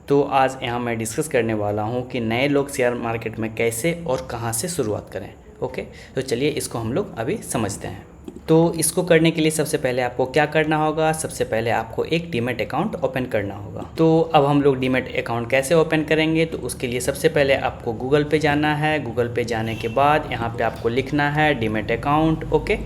तो आज यहाँ मैं डिस्कस करने वाला हूँ कि नए लोग शेयर मार्केट में कैसे और कहाँ से शुरुआत करें। ओके, तो चलिए इसको हम लोग अभी समझते हैं। तो इसको करने के लिए सबसे पहले आपको क्या करना होगा, सबसे पहले आपको एक डीमैट अकाउंट ओपन करना होगा। तो अब हम लोग डीमैट अकाउंट कैसे ओपन करेंगे, तो उसके लिए सबसे पहले आपको गूगल पे जाना है। गूगल पे जाने के बाद यहाँ पे आपको लिखना है demat account. Okay,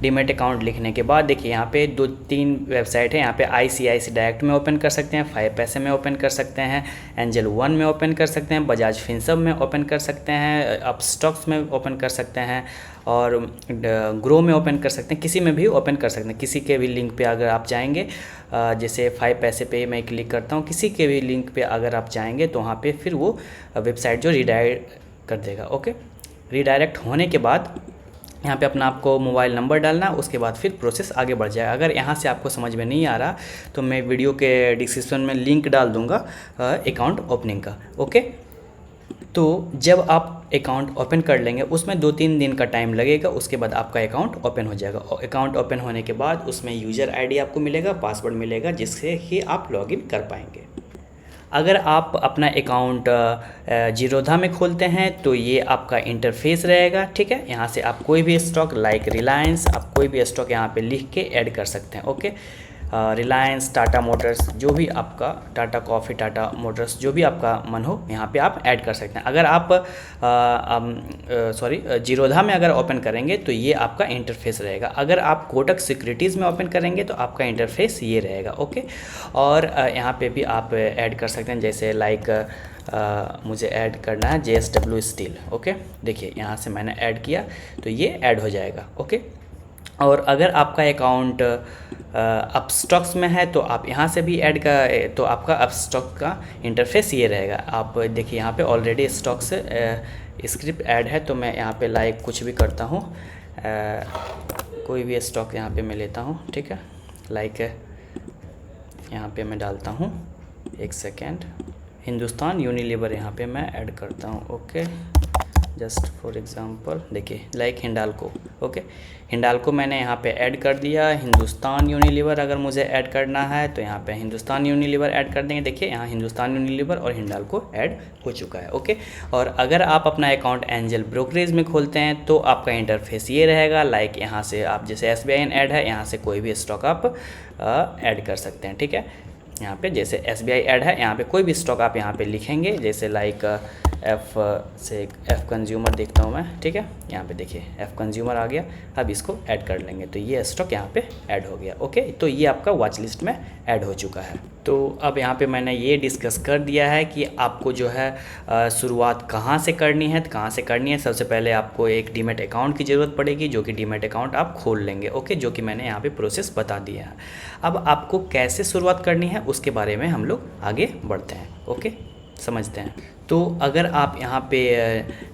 demat account लिखने के बाद देखिए यहाँ पे 2-3 वेबसाइट है। यहाँ पे ICICI डायरेक्ट में ओपन कर सकते हैं, 5 पैसे में ओपन कर सकते हैं, एंजल वन में ओपन कर सकते हैं, बजाज फिनसर्व में ओपन कर सकते हैं, अपस्टॉक्स में ओपन कर सकते हैं और ग्रो में ओपन कर सकते हैं। किसी में भी ओपन कर सकते हैं। किसी के भी लिंक पे अगर आप जाएंगे, जैसे 5 पैसे पे मैं क्लिक करता हूँ, किसी के भी लिंक पे अगर आप जाएंगे तो वहाँ पे फिर वो वेबसाइट जो रीडायरेक्ट कर देगा। ओके, रीडायरेक्ट होने के बाद यहाँ पे अपना आपको मोबाइल नंबर डालना, उसके बाद फिर प्रोसेस आगे बढ़ जाएगा। अगर यहाँ से आपको समझ में नहीं आ रहा तो मैं वीडियो के डिस्क्रिप्शन में लिंक डाल दूँगा अकाउंट ओपनिंग का। ओके, तो जब आप अकाउंट ओपन कर लेंगे उसमें 2-3 दिन का टाइम लगेगा, उसके बाद आपका अकाउंट ओपन हो जाएगा। अकाउंट ओपन होने के बाद उसमें यूज़र ID आपको मिलेगा, पासवर्ड मिलेगा, जिससे ही आप लॉगिन कर पाएंगे। अगर आप अपना अकाउंट जीरोधा में खोलते हैं तो ये आपका इंटरफेस रहेगा। ठीक है, यहाँ से आप कोई भी स्टॉक लाइक रिलायंस, आप कोई भी स्टॉक यहाँ पे लिख के ऐड कर सकते हैं। ओके, रिलायंस, टाटा मोटर्स, जो भी आपका, टाटा कॉफ़ी, टाटा मोटर्स, जो भी आपका मन हो यहाँ पे आप ऐड कर सकते हैं। अगर आप जीरोधा में अगर ओपन करेंगे तो ये आपका इंटरफेस रहेगा। अगर आप कोटक सिक्योरिटीज़ में ओपन करेंगे तो आपका इंटरफेस ये रहेगा। ओके, और यहाँ पे भी आप ऐड कर सकते हैं, जैसे लाइक मुझे ऐड करना है JSW स्टील। ओके, देखिए यहाँ से मैंने ऐड किया तो ये ऐड हो जाएगा। ओके, और अगर आपका अकाउंट अपस्टॉक्स में है तो आप यहाँ से भी ऐड का, तो आपका अपस्टॉक का इंटरफेस ये रहेगा। आप देखिए यहाँ पे ऑलरेडी स्टॉक्स स्क्रिप्ट ऐड है, तो मैं यहाँ पे लाइक कुछ भी करता हूँ, कोई भी स्टॉक यहाँ पे मैं लेता हूँ। ठीक है, लाइक यहाँ पे मैं डालता हूँ, एक सेकेंड, हिंदुस्तान यूनिलीवर यहाँ पे मैं ऐड करता हूँ। ओके, जस्ट फॉर एग्जांपल देखिए लाइक हिंडाल्को। ओके, हिंडाल्को मैंने यहाँ पे ऐड कर दिया। हिंदुस्तान यूनिलीवर अगर मुझे ऐड करना है तो यहाँ पे हिंदुस्तान यूनिलीवर ऐड कर देंगे। देखिए यहाँ हिंदुस्तान यूनिलीवर और हिंडाल्को ऐड हो चुका है। ओके, और अगर आप अपना अकाउंट एंजल ब्रोकरेज में खोलते हैं तो आपका इंटरफेस ये रहेगा। लाइक यहाँ से आप जैसे SBI ऐड है, यहाँ से कोई भी स्टॉक आप ऐड कर सकते हैं। ठीक है, यहाँ पे जैसे SBI ऐड है, यहाँ पे कोई भी स्टॉक आप यहाँ पे लिखेंगे, जैसे लाइक F कंज्यूमर देखता हूँ मैं। ठीक है, यहाँ पे देखिए F कंज्यूमर आ गया। अब इसको ऐड कर लेंगे तो ये स्टॉक यहाँ पे ऐड हो गया। ओके, तो ये आपका वॉच लिस्ट में ऐड हो चुका है। तो अब यहाँ पे मैंने ये डिस्कस कर दिया है कि आपको जो है शुरुआत कहाँ से करनी है, तो कहाँ से करनी है। सबसे पहले आपको एक डीमैट अकाउंट की ज़रूरत पड़ेगी, जो कि डीमैट अकाउंट आप खोल लेंगे। ओके, जो कि मैंने यहाँ पे प्रोसेस बता दिया है। अब आपको कैसे शुरुआत करनी है उसके बारे में हम लोग आगे बढ़ते हैं। ओके, समझते हैं। तो अगर आप यहाँ पे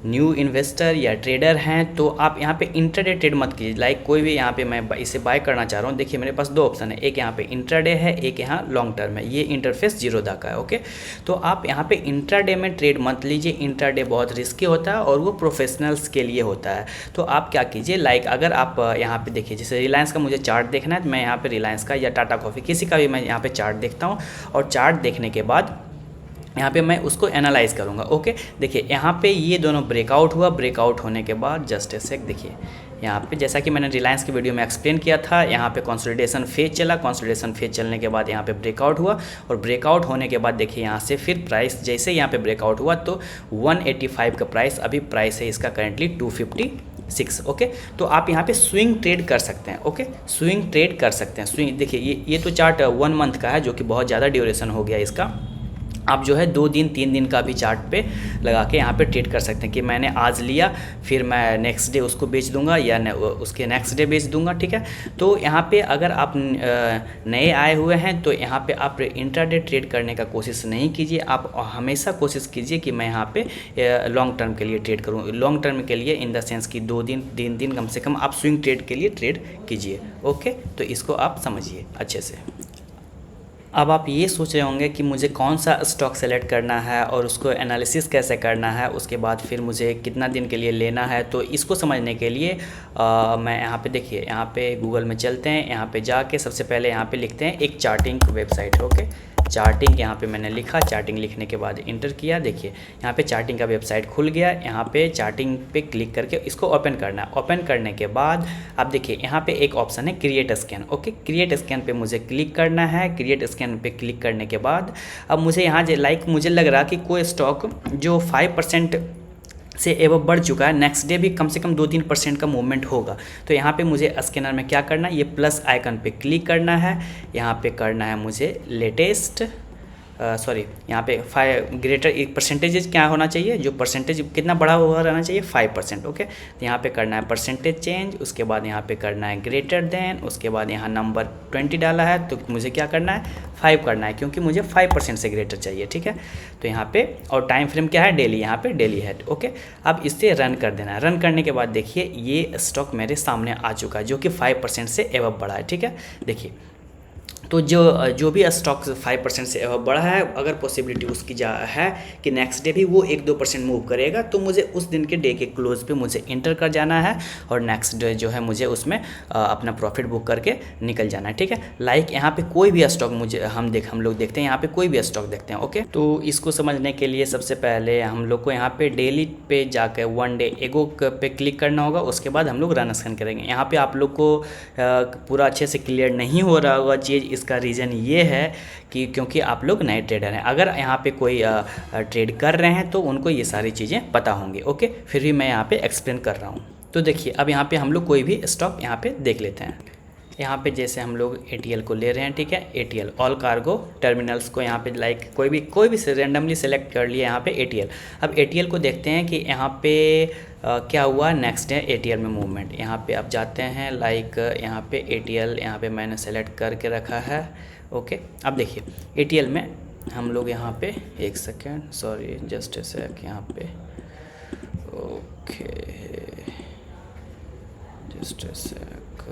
न्यू इन्वेस्टर या ट्रेडर हैं तो आप यहाँ पे इंट्राडे ट्रेड मत कीजिए। लाइक कोई भी यहाँ पे मैं इसे बाय करना चाह रहा हूँ, देखिए मेरे पास 2 ऑप्शन है, एक यहाँ पे इंट्राडे है, एक यहाँ लॉन्ग टर्म है। ये इंटरफेस जीरोधा का है। ओके, तो आप यहाँ पे इंट्राडे में ट्रेड मत लीजिए। इंट्राडे बहुत रिस्की होता है और वो प्रोफेशनल्स के लिए होता है। तो आप क्या कीजिए, लाइक अगर आप यहाँ पे देखिए, जैसे रिलायंस का मुझे चार्ट देखना है तो मैं यहाँ पे रिलायंस का या टाटा कॉफ़ी किसी का भी मैं यहाँ पे चार्ट देखता हूँ, और चार्ट देखने के बाद यहाँ पे मैं उसको एनालाइज करूँगा। ओके, देखिए यहाँ पे ये दोनों ब्रेकआउट हुआ। ब्रेकआउट होने के बाद जस्ट ए सेक, देखिए यहाँ पे जैसा कि मैंने रिलायंस की वीडियो में एक्सप्लेन किया था, यहाँ पे कंसोलिडेशन फेज चला। कंसोलिडेशन फेज चलने के बाद यहाँ पे ब्रेकआउट हुआ, और ब्रेकआउट होने के बाद देखिए यहाँ से फिर प्राइस जैसे यहाँ पे ब्रेकआउट हुआ तो 185 का प्राइस, अभी प्राइस है इसका करेंटली 256। ओके, तो आप यहाँ पे स्विंग ट्रेड कर सकते हैं। ओके, स्विंग ट्रेड कर सकते हैं। स्विंग देखिए ये तो चार्ट 1 मंथ का है, जो कि बहुत ज़्यादा ड्यूरेशन हो गया इसका। आप जो है 2 दिन 3 दिन का भी चार्ट पे लगा के यहाँ पे ट्रेड कर सकते हैं कि मैंने आज लिया, फिर मैं नेक्स्ट डे उसको बेच दूंगा या उसके नेक्स्ट डे बेच दूंगा। ठीक है, तो यहाँ पे अगर आप नए आए हुए हैं तो यहाँ पे आप इंट्राडे ट्रेड करने का कोशिश नहीं कीजिए। आप हमेशा कोशिश कीजिए कि मैं यहाँ पे लॉन्ग टर्म के लिए ट्रेड करूँ। लॉन्ग टर्म के लिए इन द सेंस कि 2 दिन 3 दिन कम से कम आप स्विंग ट्रेड के लिए ट्रेड कीजिए। ओके, तो इसको आप समझिए अच्छे से। अब आप ये सोच रहे होंगे कि मुझे कौन सा स्टॉक सेलेक्ट करना है और उसको एनालिसिस कैसे करना है, उसके बाद फिर मुझे कितना दिन के लिए लेना है। तो इसको समझने के लिए मैं यहाँ पे देखिए, यहाँ पे गूगल में चलते हैं, यहाँ पे जाके सबसे पहले यहाँ पे लिखते हैं एक चार्टिंग वेबसाइट। ओके, चार्टिंग यहाँ पे मैंने लिखा, चार्टिंग लिखने के बाद इंटर किया। देखिए यहाँ पे चार्टिंग का वेबसाइट खुल गया। यहाँ पे चार्टिंग पे क्लिक करके इसको ओपन करना है। ओपन करने के बाद आप देखिए यहाँ पे एक ऑप्शन है create scan. Okay, create scan पे मुझे क्लिक करना है। क्रिएट स्कैन पे क्लिक करने के बाद अब मुझे यहाँ मुझे लग रहा कि कोई स्टॉक जो 5% से एवं बढ़ चुका है, नेक्स्ट डे भी कम से कम 2-3% का मूवमेंट होगा। तो यहाँ पे मुझे स्कैनर में क्या करना है, ये प्लस आइकन पे क्लिक करना है। यहाँ पे करना है मुझे लेटेस्ट यहाँ पे 5 ग्रेटर एक परसेंटेज क्या होना चाहिए, जो परसेंटेज कितना बड़ा हुआ रहना चाहिए 5%। ओके, तो यहाँ पे करना है परसेंटेज चेंज, उसके बाद यहाँ पे करना है ग्रेटर देन, उसके बाद यहाँ नंबर 20 डाला है तो मुझे क्या करना है 5 करना है, क्योंकि मुझे 5% से ग्रेटर चाहिए। ठीक है, तो यहाँ पे और टाइम फ्रेम क्या है डेली, यहाँ पे डेली है। ओके, अब इससे रन कर देना है। रन करने के बाद देखिए ये स्टॉक मेरे सामने आ चुका है जो कि 5% से एवं बढ़ा है। ठीक है, देखिए तो जो भी स्टॉक 5% से अब बढ़ा है, अगर पॉसिबिलिटी उसकी है कि नेक्स्ट डे भी वो 1-2% मूव करेगा, तो मुझे उस दिन के डे के क्लोज पे मुझे इंटर कर जाना है और नेक्स्ट डे जो है मुझे उसमें अपना प्रॉफिट बुक करके निकल जाना है। ठीक है, लाइक यहाँ पे कोई भी स्टॉक हम लोग देखते हैं, यहाँ पे कोई भी स्टॉक देखते हैं। ओके, तो इसको समझने के लिए सबसे पहले हम लोग को यहाँ पे डेली पे जाकर 1 डे एगो पे क्लिक करना होगा। उसके बाद हम लोग रन स्कैन करेंगे। यहाँ पे आप लोग को पूरा अच्छे से क्लियर नहीं हो रहा होगा चीज़, इसका रीज़न ये है कि क्योंकि आप लोग नए ट्रेडर हैं। अगर यहाँ पे कोई ट्रेड कर रहे हैं तो उनको ये सारी चीज़ें पता होंगी। ओके, फिर भी मैं यहाँ पे एक्सप्लेन कर रहा हूँ। तो देखिए अब यहाँ पे हम लोग कोई भी स्टॉक यहाँ पे देख लेते हैं। यहाँ पे जैसे हम लोग ATL को ले रहे हैं। ठीक है, ATL ऑल कार्गो टर्मिनल्स को यहाँ पे लाइक कोई भी रेंडमली सेलेक्ट कर लिया यहाँ पे ATL। अब ATL को देखते हैं कि यहाँ पे क्या हुआ नेक्स्ट डे ATL में मूवमेंट। यहाँ पे आप जाते हैं लाइक यहाँ पे ATL यहाँ पे मैंने सेलेक्ट करके रखा है। ओके, अब देखिए ATL में हम लोग यहाँ पे एक सेकेंड, सॉरी जस्ट ए सेक, यहाँ पे ओके जस्ट ए सेक,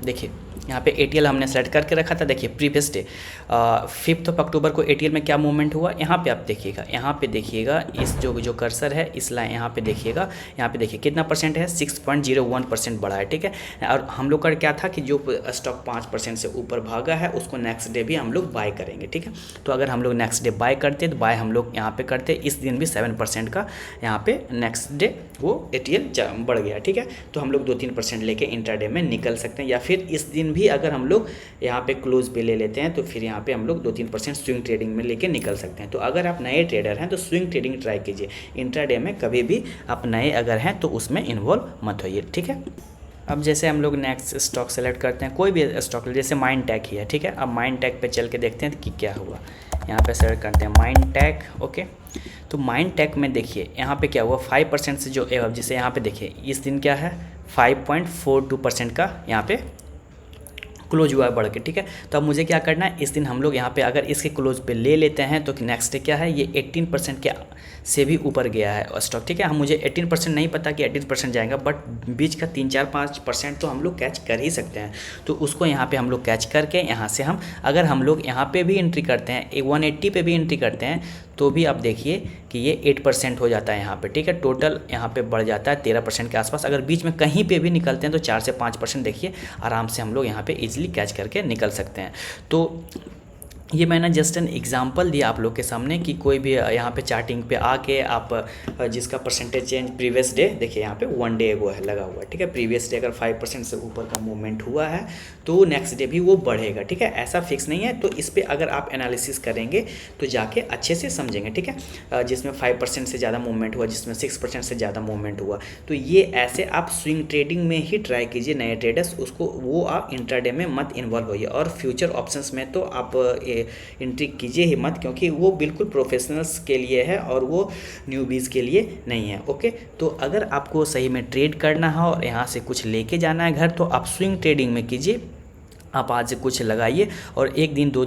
देखिए यहाँ पे ATL हमने सेलेक्ट करके रखा था। देखिए प्रीवियस डे 5 अक्टूबर को ATL में क्या मूवमेंट हुआ, यहाँ पे आप देखिएगा। यहाँ पे देखिएगा इस जो कर्सर है इस लाइन यहाँ पे देखिएगा, यहाँ पे देखिए कितना परसेंट है 6.01% बढ़ा है। ठीक है, और हम लोग का क्या था कि जो स्टॉक 5% से ऊपर भागा है उसको नेक्स्ट डे भी हम लोग बाय करेंगे। ठीक है, तो अगर हम लोग नेक्स्ट डे बाय करते तो बाय हम लोग यहाँ पे करते, इस दिन भी 7% का यहाँ पे नेक्स्ट डे वो ATL बढ़ गया। ठीक है, तो हम लोग 2-3% लेके इंट्राडे में निकल सकते हैं, या फिर इस दिन भी अगर हम लोग यहाँ पे क्लोज पे ले लेते हैं तो फिर यहाँ पे हम लोग 2-3% स्विंग ट्रेडिंग में लेके निकल सकते हैं। तो अगर आप नए ट्रेडर हैं तो स्विंग ट्रेडिंग ट्राई कीजिए, इंट्राडे में कभी भी आप नए अगर हैं तो उसमें इन्वॉल्व मत होइए। ठीक है, अब जैसे हम लोग नेक्स्ट स्टॉक सेलेक्ट करते हैं, कोई भी स्टॉक जैसे माइंडटेक ही है। ठीक है, अब माइंडटेक पे चल के देखते हैं कि क्या हुआ। यहाँ पे सेलेक्ट करते हैं माइंडटेक। ओके, तो माइंडटेक में देखिए यहाँ पे क्या हुआ 5% से जो एवं जिसे यहाँ पे देखिए इस दिन क्या है 5.42% का यहाँ पे क्लोज हुआ है बढ़ के। ठीक है, तो अब मुझे क्या करना है, इस दिन हम लोग यहाँ पे अगर इसके क्लोज पे ले लेते हैं तो नेक्स्ट डे क्या है ये 18% के से भी ऊपर गया है स्टॉक। ठीक है, हम मुझे 18% नहीं पता कि 18% जाएगा, बट बीच का 3-4-5% तो हम लोग कैच कर ही सकते हैं। तो उसको यहाँ पे हम लोग कैच करके यहाँ से हम अगर हम लोग यहाँ पे भी एंट्री करते हैं 180 पे भी एंट्री करते हैं तो भी आप देखिए कि ये 8% हो जाता है यहाँ पे। ठीक है, टोटल यहाँ पे बढ़ जाता है 13% के आसपास। अगर बीच में कहीं पे भी निकलते हैं तो 4 से 5% देखिए आराम से हम लोग यहाँ पे इजीली कैच करके निकल सकते हैं। तो ये मैंने जस्ट एन एग्जांपल दिया आप लोग के सामने कि कोई भी यहाँ पे चार्टिंग पे आके आप जिसका परसेंटेज चेंज प्रीवियस डे देखिए यहाँ पे 1 डे वो है लगा हुआ है। ठीक है, प्रीवियस डे अगर 5% से ऊपर का मूवमेंट हुआ है तो नेक्स्ट डे भी वो बढ़ेगा। ठीक है, ऐसा फिक्स नहीं है। तो इस पर अगर आप एनालिसिस करेंगे तो जाके अच्छे से समझेंगे। ठीक है, जिसमें 5% से ज़्यादा मूवमेंट हुआ, जिसमें 6% से ज़्यादा मूवमेंट हुआ, तो ये ऐसे आप स्विंग ट्रेडिंग में ही ट्राई कीजिए नए ट्रेडर्स, उसको वो आप इंट्राडे में मत इन्वॉल्व होइए। और फ्यूचर ऑप्शंस में तो आप एंट्री कीजिए ही मत, क्योंकि वो बिल्कुल प्रोफेशनल्स के लिए है और वो न्यूबीज़ के लिए नहीं है। ओके, तो अगर आपको सही में ट्रेड करना है और यहाँ से कुछ लेके जाना है घर, तो आप स्विंग ट्रेडिंग में कीजिए। आप आज से कुछ लगाइए और 1 दिन 2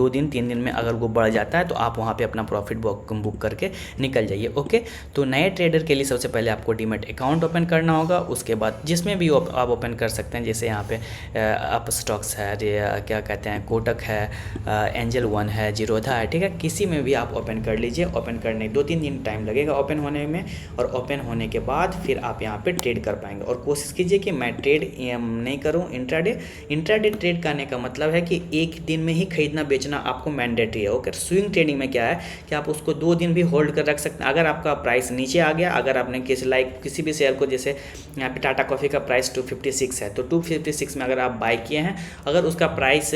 दिन 3 दिन में अगर वो बढ़ जाता है तो आप वहाँ पे अपना प्रॉफिट बुक करके निकल जाइए। ओके, तो नए ट्रेडर के लिए सबसे पहले आपको डीमैट अकाउंट ओपन करना होगा। उसके बाद जिसमें भी आप ओपन कर सकते हैं, जैसे यहाँ पे अप स्टॉक्स है, क्या कहते हैं कोटक है, एंजल वन है, जीरोधा है। ठीक है, किसी में भी आप ओपन कर लीजिए। ओपन करने 2-3 दिन टाइम लगेगा ओपन होने में, और ओपन होने के बाद फिर आप यहाँ पर ट्रेड कर पाएंगे। और कोशिश कीजिए कि मैं ट्रेड नहीं करूँ इंट्राडे इंट्राडे ट्रेड करने का मतलब है कि एक दिन में ही खरीदना बेचना आपको मैंडेटरी है। ओके, स्विंग ट्रेडिंग में क्या है कि आप उसको 2 दिन भी होल्ड कर रख सकते हैं। अगर आपका प्राइस नीचे आ गया, अगर आपने किसी भी शेयर को, जैसे यहाँ पे टाटा कॉफ़ी का प्राइस 256 है, तो 256 में अगर आप बाय किए हैं, अगर उसका प्राइस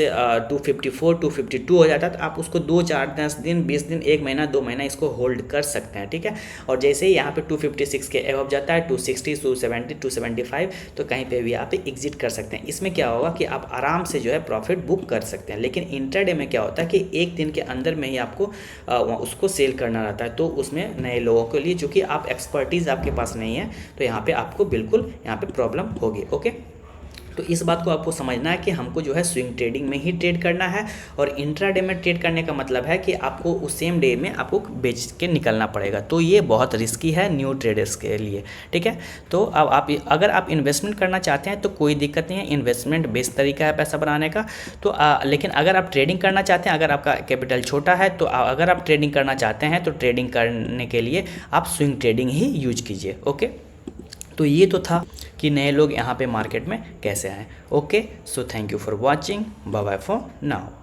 254 252 हो जाता है, तो आप उसको 2 4 10 दिन 20 दिन 1 महीना 2 महीना इसको होल्ड कर सकते हैं। ठीक है, और जैसे ही यहाँ पे 256 के एबव जाता है, 260 270 275, तो कहीं पे भी आप एग्जिट कर सकते हैं। इसमें क्या होगा कि आप आराम से जो है प्रॉफिट बुक कर सकते हैं। लेकिन इंट्राडे में क्या होता है कि एक दिन के अंदर में ही आपको उसको सेल करना रहता है, तो उसमें नए लोगों के लिए, चूँकि आप एक्सपर्टीज़ आपके पास नहीं है, तो यहाँ पे आपको बिल्कुल यहाँ पे प्रॉब्लम होगी। ओके, तो इस बात को आपको समझना है कि हमको जो है स्विंग ट्रेडिंग में ही ट्रेड करना है, और इंट्राडे में ट्रेड करने का मतलब है कि आपको उस सेम डे में आपको बेच के निकलना पड़ेगा, तो ये बहुत रिस्की है न्यू ट्रेडर्स के लिए। ठीक है, तो अब आप अगर आप इन्वेस्टमेंट करना चाहते हैं तो कोई दिक्कत नहीं है, इन्वेस्टमेंट बेस्ट तरीका है पैसा बनाने का। तो लेकिन अगर आप ट्रेडिंग करना चाहते हैं, अगर आपका कैपिटल छोटा है, तो अगर आप ट्रेडिंग करना चाहते हैं तो ट्रेडिंग करने के लिए आप स्विंग ट्रेडिंग ही यूज कीजिए। ओके, तो ये तो था कि नए लोग यहाँ पे मार्केट में कैसे आए। Okay, so thank you for watching, bye bye for now.